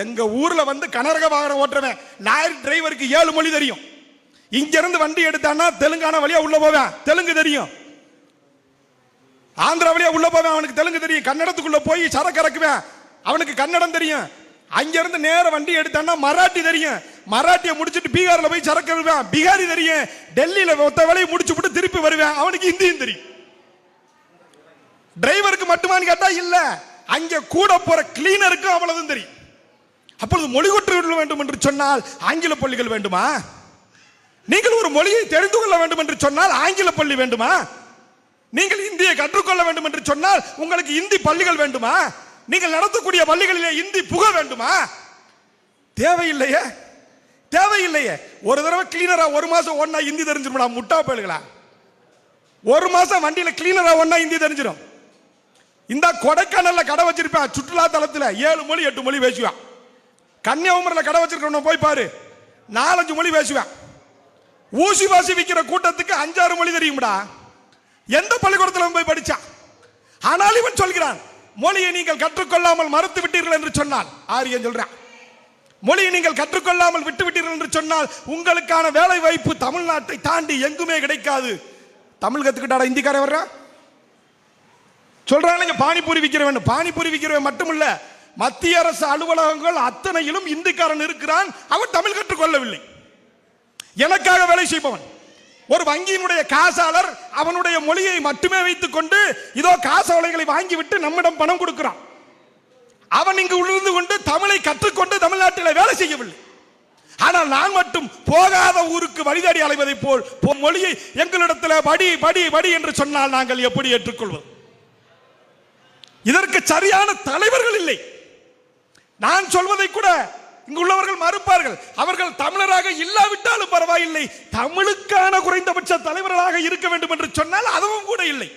எங்க ஊர்ல வந்து கனரக வாகனம் ஓட்டுறவன் லாரி டிரைவருக்கு 7 மொழி தெரியும். இங்க இருந்து வண்டி எடுத்தான்னா தெலுங்கானா வழியா உள்ள போவேன், தெலுங்கு தெரியும். ஆந்திரா வழியா உள்ள போவேன், அவனுக்கு தெலுங்கு தெரியும். கன்னடத்துக்குள்ள போய் சரக்கு இறக்குவேன், அவனுக்கு கன்னடம் தெரியும். அங்க இருந்து நேர வண்டி எடுத்தான்னா மராட்டி தெரியும். மராட்டியை முடிச்சுட்டு பீகார்ல போய் சரக்கு இறக்குவேன், பீகாரி தெரியும். டெல்லியில மொத்த வேலையை முடிச்சு விட்டு திருப்பி வருவேன், அவனுக்கு ஹிந்தியும் தெரியும். டிரைவருக்கு மட்டுமான்னு கேட்டா இல்ல, அங்க கூட போற கிளீனருக்கு அவ்வளவுதான் தெரியும். அப்பொழுது மொழி கொற்ற வேண்டும் என்று சொன்னால் ஆங்கில பள்ளிகள் வேண்டுமா? நீங்கள் ஒரு மொழியை தெரிந்து கொள்ள வேண்டும் என்று சொன்னால் ஆங்கில பள்ளி வேண்டுமா? நீங்கள் இந்தியை கற்றுக்கொள்ள வேண்டும் என்று சொன்னால் உங்களுக்கு இந்தி பள்ளிகள் வேண்டுமா? நீங்கள் நடத்தக்கூடிய பள்ளிகளிலே இந்தி புக வேண்டுமா? தேவையில்லையே, தேவையில்லையே. ஒரு தடவை கிளீனரா 1 மாசம் ஒன்னா இந்தி தெரிஞ்சிருமா? முட்டா பயல்களா, 1 மாசம் வண்டியில கிளீனரா ஒன்னா இந்தி தெரிஞ்சிடும். இந்த கொடைக்கானல்ல கடை வச்சிருப்பேன், சுற்றுலா தலத்துல 7 மொழி 8 மொழி பேசுவான். கன்னியாகுமரியில் கடை வச்சிருக்க போய் பாரு, 4-5 மொழி பேசுவேன். ஊசி வாசி விற்கிற கூட்டத்துக்கு 5-6 மொழி தெரியும்டா. எந்த பள்ளிக்கூடத்தில் போய் படிச்சான்? ஆனால் இவன் சொல்கிறான், மொழியை நீங்கள் கற்றுக்கொள்ளாமல் மறுத்து விட்டீர்கள் என்று சொன்னால், ஆரியன் சொல்றான், மொழியை நீங்கள் கற்றுக்கொள்ளாமல் விட்டு விட்டீர்கள் என்று சொன்னால் உங்களுக்கான வேலை வாய்ப்பு தமிழ்நாட்டை தாண்டி எங்குமே கிடைக்காது. தமிழ் கத்துக்கிட்டாடா இந்திக்காரன் வர்றான் சொல்றாங்க. பானிபூரி விற்கிறவன், பானிபூரி விற்கிறவன் மட்டுமல்ல, மத்திய அரசு அலுவலகங்கள் அத்தனையிலும் இந்திக்காரன் இருக்கிறான். அவன் தமிழ் கற்றுக்கொள்ளவில்லை. எனக்காக வேலை செய்பவன் ஒரு வங்கியினுடைய காசாளர் அவனுடைய மொழியை மட்டுமே வைத்துக் கொண்டு இதோ காசாலைகளை வாங்கிவிட்டு நம்மிடம் பணம் கொடுக்கிறான். அவன் இங்கு உணர்ந்து கொண்டு தமிழை கற்றுக்கொண்டு தமிழ்நாட்டில் வேலை செய்யவில்லை. ஆனால் நான் மட்டும் போகாத ஊருக்கு வழிதாடி அலைவதை போல் மொழியை எங்களிடத்தில் படி படி படி என்று சொன்னால் நாங்கள் எப்படி ஏற்றுக்கொள்வது? இதற்கு சரியான தலைவர்கள் இல்லை. நான் சொல்வதை கூட இங்கு உள்ளவர்கள் மறுப்பார்கள். அவர்கள் தமிழராக இல்லாவிட்டாலும் பரவாயில்லை, தமிழுக்கான குறைந்தபட்ச தலைவர்களாக இருக்க வேண்டும் என்று சொன்னால் அதுவும் கூட இல்லை.